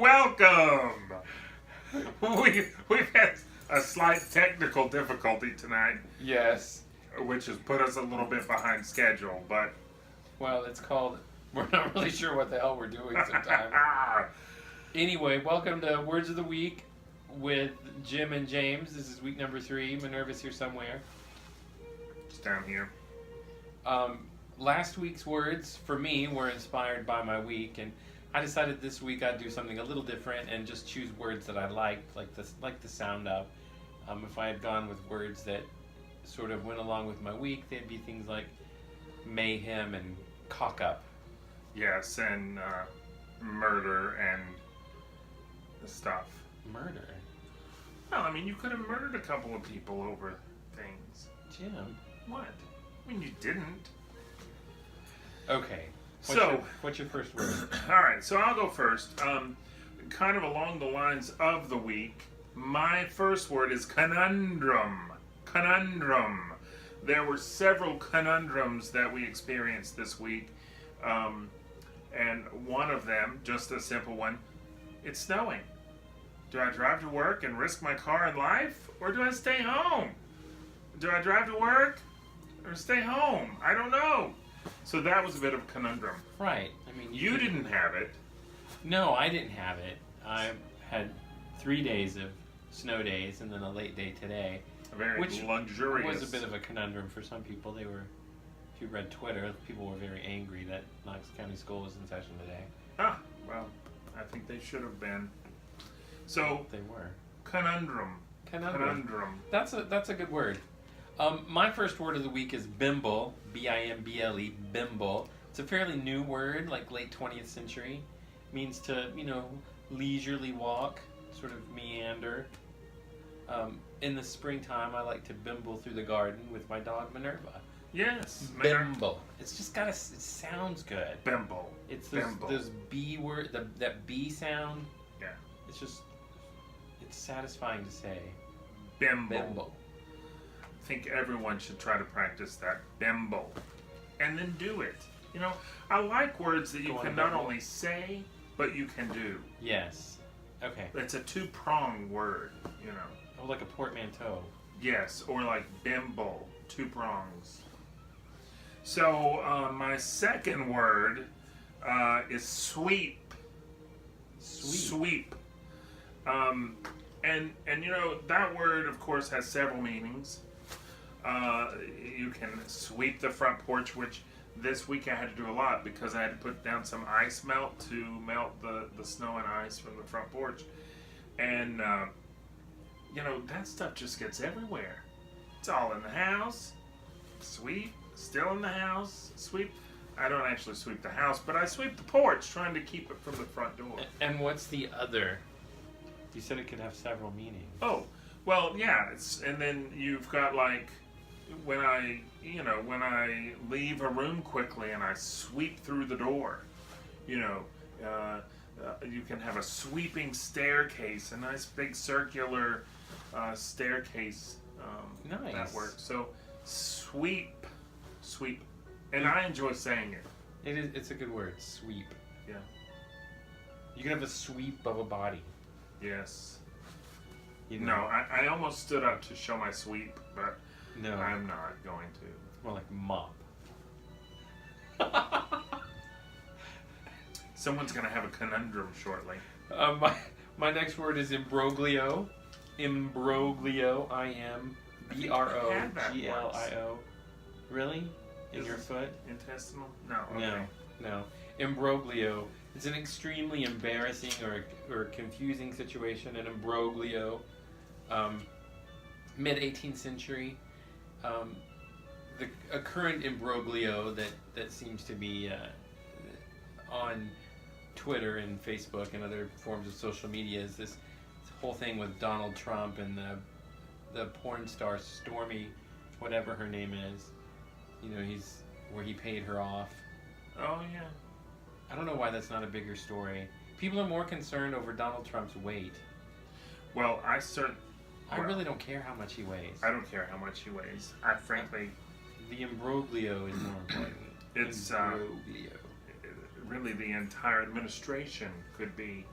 welcome. We've had a slight technical difficulty tonight, Yes. which has put us a little bit behind schedule, but Well, it's called. We're not really sure what the hell we're doing sometimes. Anyway, welcome to Words of the Week with Jim and James. This is week number 3. Minerva's here somewhere. it's down here. Last week's words for me were inspired by my week, and I decided this week I'd do something a little different and just choose words that I liked, like the sound of. If I had gone with words that sort of went along with my week, they'd be things like mayhem and cock up. Yes, and murder and stuff. Murder? Well, I mean, you could have murdered a couple of people over things. Jim. What? I mean, you didn't. Okay. So, What's your first word? all right, so I'll go first. Kind of along the lines of the week, my first word is conundrum. Conundrum. There were several conundrums that we experienced this week, and one of them, just a simple one, it's snowing. Do I drive to work and risk my car and life, or do I stay home? Do I drive to work or stay home? I don't know. So that was a bit of a conundrum. Right. I mean, You didn't have it. No, I didn't have it. I had 3 days of snow days and then a late day today. Very Which luxurious. was a bit of a conundrum for some people. They were, if you read Twitter, people were very angry that Knox County School was in session today. Ah, well, I think they should have been. So, They were. conundrum. Conundrum. Conundrum. That's a good word. My first word of the week is bimble, B-I-M-B-L-E, bimble. It's a fairly new word, like late 20th century. Means to, leisurely walk, sort of meander. In the springtime, I like to bimble through the garden with my dog Minerva. Yes. Bimble. It's just it sounds good. Bimble. It's Bimble. those B word, that B sound. Yeah. It's satisfying to say. Bimble. Bimble. I think everyone should try to practice that. Bimble. And then do it. I like words that you Go on, can not bimble. only say, but you can do. Yes. Okay. It's a two-pronged word, Oh, like a portmanteau. Yes, or like bimble, 2 prongs. So my second word is sweep. Sweep. And that word, of course, has several meanings. You can sweep the front porch, which this week I had to do a lot because I had to put down some ice melt to melt the snow and ice from the front porch. And, that stuff just gets everywhere. It's all in the house. Sweep, still in the house. Sweep. I don't actually sweep the house, but I sweep the porch, trying to keep it from the front door. And what's the other? You said it could have several meanings. Oh, well, yeah. And then you've got like when I leave a room quickly and I sweep through the door. You can have a sweeping staircase, a nice big circular staircase. Nice. That works. So sweep, and I enjoy saying it. It's a good word. Sweep. Yeah. You can have a sweep of a body. Yes. You No, I almost stood up to show my sweep, but No. I'm not going to. It's more like mop. Someone's going to have a conundrum shortly. My next word is imbroglio. Imbroglio. I-M-B-R-O-G-L-I-O. Really? In your foot? Intestinal? No. Okay. No. Imbroglio. It's an extremely embarrassing or confusing situation. An imbroglio. Mid-18th century. A current imbroglio that seems to be on Twitter and Facebook and other forms of social media is this whole thing with Donald Trump and the porn star Stormy, whatever her name is. He's where he paid her off. Oh, yeah. I don't know why that's not a bigger story. People are more concerned over Donald Trump's weight. Well, I really don't care how much he weighs. I don't care how much he weighs. I frankly... The imbroglio is more important. It's imbroglio. Really the entire administration could be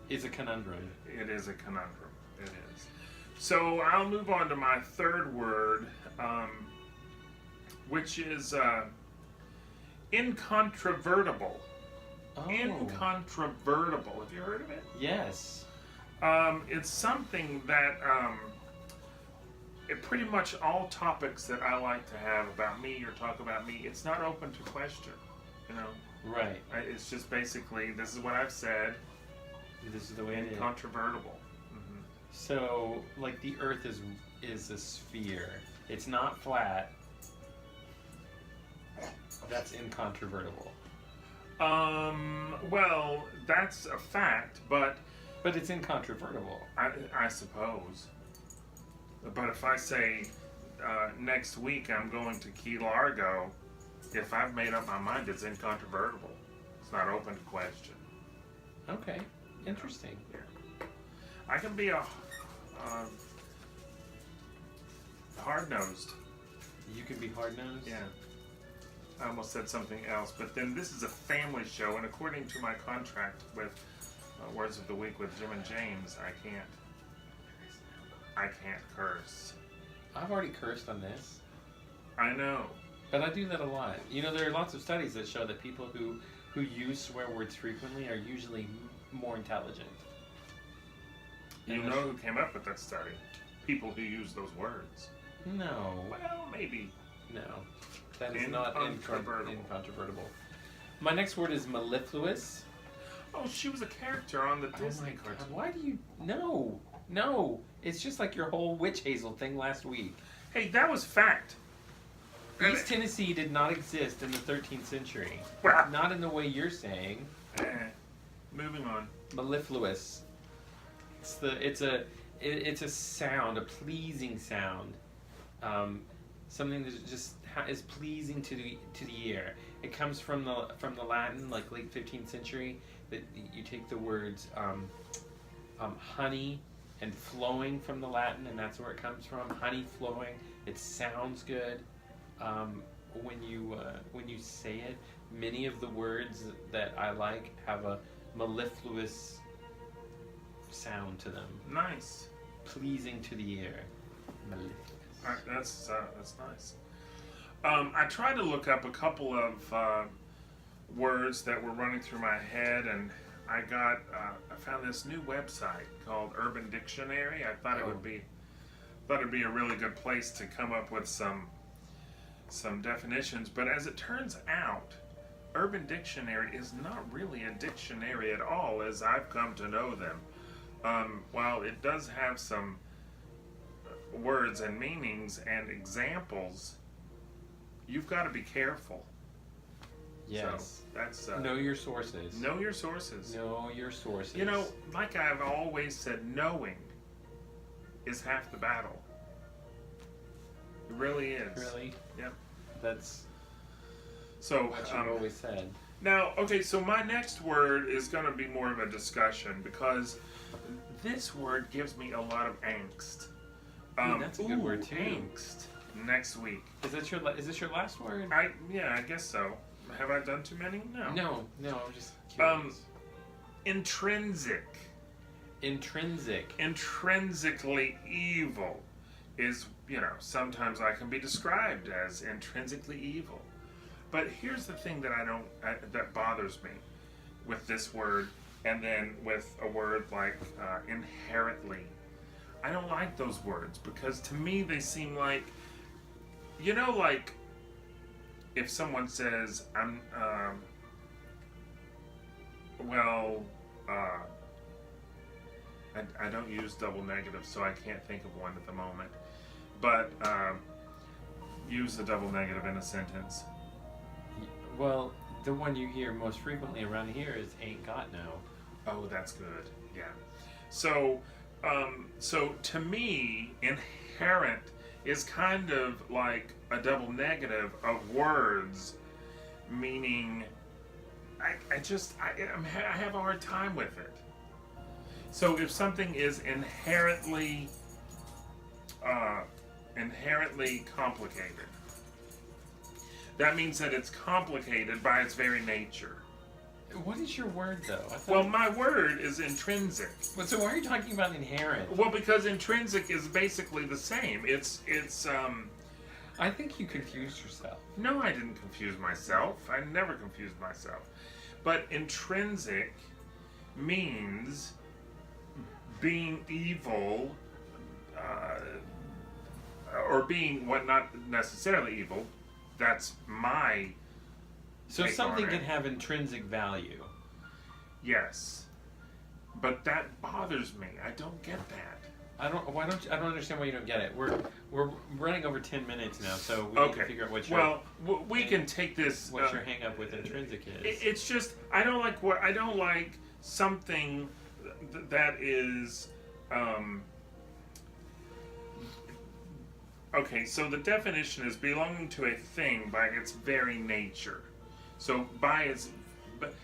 Is a conundrum. It is a conundrum. It is. So I'll move on to my third word, which is incontrovertible. Oh. Incontrovertible. Have you heard of it? Yes. It's something that it pretty much all topics that I like to have about me or talk about me, it's not open to question. You know, Right. it's just basically this is what I've said. This is the way it is. Incontrovertible. So, like, the Earth is a sphere. It's not flat. That's incontrovertible. Well, that's a fact, but But it's incontrovertible. I suppose. But if I say next week I'm going to Key Largo, if I've made up my mind, it's incontrovertible. It's not open to question. Okay. Interesting. Yeah. I can be a hard-nosed. You can be hard-nosed? Yeah. I almost said something else, but then this is a family show, and according to my contract with Words of the Week with Jim and James, I can't curse. I've already cursed on this. I know. But I do that a lot. You know, there are lots of studies that show that people who use swear words frequently are usually more intelligent. You know who came up with that study? People who use those words. No. Well, maybe. No. That is not incontrovertible. My next word is mellifluous. Oh, she was a character on the Disney God, cartoon. why do you... No. It's just like your whole witch hazel thing last week. Hey, that was fact. East Tennessee did not exist in the 13th century. Well. Not in the way you're saying. Moving on. Mellifluous. It's a sound, a pleasing sound. Something that just is pleasing to the ear. It comes from the Latin, like late 15th century. That you take the words honey and flowing from the Latin, and that's where it comes from. Honey flowing. It sounds good when you say it. Many of the words that I like have a mellifluous sound to them. Nice. Pleasing to the ear. Mellifluous. All right, that's nice. I tried to look up a couple of words that were running through my head, and I found this new website called Urban Dictionary. I thought it'd be a really good place to come up with some definitions. But as it turns out, Urban Dictionary is not really a dictionary at all, as I've come to know them. While it does have some words and meanings and examples, you've got to be careful. Yes. So that's know your sources. Know your sources. Know your sources. You know, like I've always said, knowing is half the battle. It really is. Really? Yep. That's so what you've always said. Now, okay, so my next word is going to be more of a discussion because this word gives me a lot of angst. That's a good word too. Angst. Next week. Is this your last word? I guess so. Have I done too many? No. No, I'm just curious. Intrinsic. Intrinsic. Intrinsically evil is, sometimes I can be described as intrinsically evil. But here's the thing that that bothers me with this word, and then with a word like inherently. I don't like those words because to me they seem like, like if someone says, I don't use double negative, so I can't think of one at the moment. But use a double negative in a sentence. Well, the one you hear most frequently around here is "ain't got no." Oh, that's good. Yeah. So to me, inherent is kind of like a double negative of words, meaning I have a hard time with it. So if something is inherently complicated, that means that it's complicated by its very nature. What is your word though? I thought Well, my word is intrinsic. But so why are you talking about inherent? Well, because intrinsic is basically the same. It's I think you confused yourself. No, I didn't confuse myself. I never confused myself. But intrinsic means being evil, or being what not necessarily evil. That's my So take something on can it. have intrinsic value. Yes. But that bothers me. I don't get that. I don't understand why you don't get it. We're running over 10 minutes now, so we need Okay. to figure out what your Well, we can take this. what your hang up with intrinsic is. It's just I don't like something that is. Okay, so the definition is belonging to a thing by its very nature. So by its, but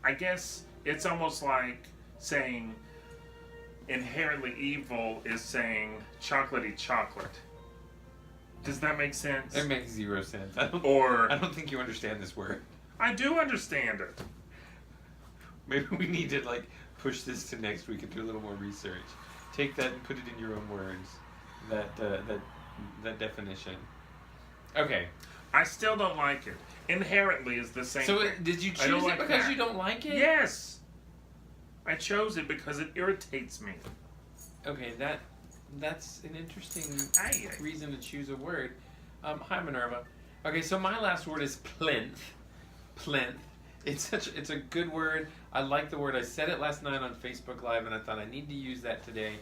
I guess it's almost like saying inherently evil is saying chocolatey chocolate. Does that make sense? It makes zero sense. I Or don't think you understand this word. I do understand it. Maybe we need to like push this to next week and do a little more research. Take that and put it in your own words. That definition. Okay. I still don't like it. Inherently is the same So thing. did you I don't choose it like because that. you don't like it? Yes. I chose it because it irritates me. Okay, that's an interesting Aye. reason to choose a word. Hi Minerva. Okay, so my last word is plinth. Plinth. It's a good word. I like the word. I said it last night on Facebook Live, and I thought I need to use that today.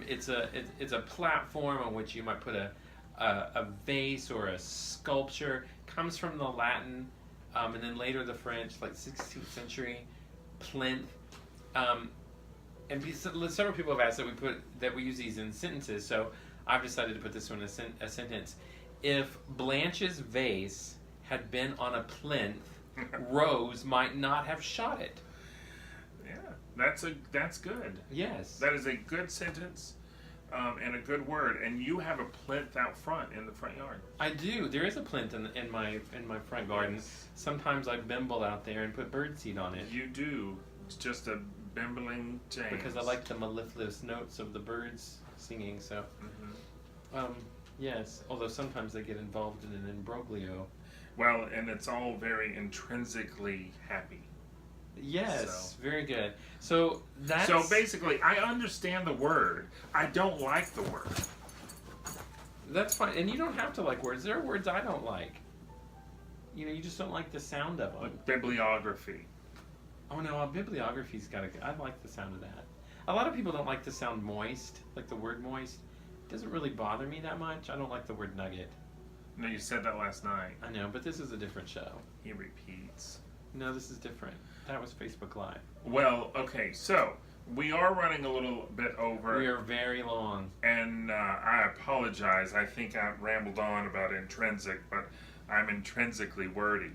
It's a platform on which you might put a vase or a sculpture. Comes from the Latin, and then later the French, like 16th century. Plinth. And several people have asked that we use these in sentences, so I've decided to put this one in a sentence. If Blanche's vase had been on a plinth, Rose might not have shot it. Yeah, that's good. Yes. That is a good sentence, and a good word. And you have a plinth out front in the front yard. I do. There is a plinth in my front garden. Yes. Sometimes I bimble out there and put birdseed on it You do. It's just a bimbling James. because I like the mellifluous notes of the birds singing. So, Mhm. yes. Although sometimes they get involved in an imbroglio. Well, and it's all very intrinsically happy. Yes, very good. So that's So basically, I understand the word. I don't like the word. That's fine, and you don't have to like words. There are words I don't like. You just don't like the sound of them. Like bibliography. Oh no, bibliography's got I like the sound of that. A lot of people don't like the sound moist, like the word moist. It doesn't really bother me that much. I don't like the word nugget. No, you said that last night. I know, but this is a different show. He repeats. No, this is different. That was Facebook Live. Well, okay, so we are running a little bit over. We are very long. And I apologize. I think I rambled on about intrinsic, but I'm intrinsically wordy.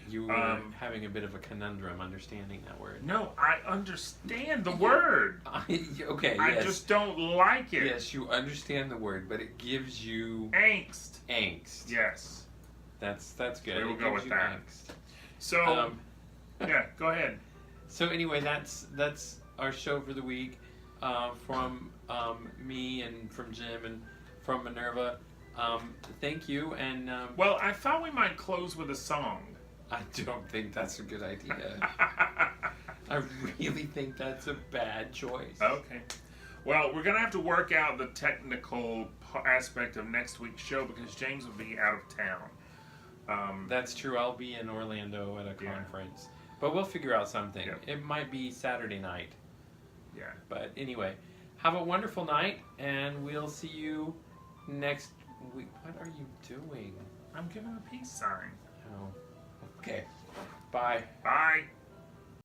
You were having a bit of a conundrum understanding that word. No, I understand the word. Okay, I yes. just don't like it. Yes, you understand the word, but it gives you Angst. angst. Yes. That's good. We will It go gives with you that. angst. So, yeah, go ahead. So anyway, that's our show for the week. From me and from Jim and from Minerva. Thank you, and Well, I thought we might close with a song. I don't think that's a good idea. I really think that's a bad choice. Okay. Well, we're going to have to work out the technical aspect of next week's show because James will be out of town. That's true. I'll be in Orlando at a Yeah. conference. But we'll figure out something. Yeah. It might be Saturday night. Yeah. But anyway, have a wonderful night, and we'll see you next week. What are you doing? I'm giving a peace sign. Oh. Okay. Bye. Bye.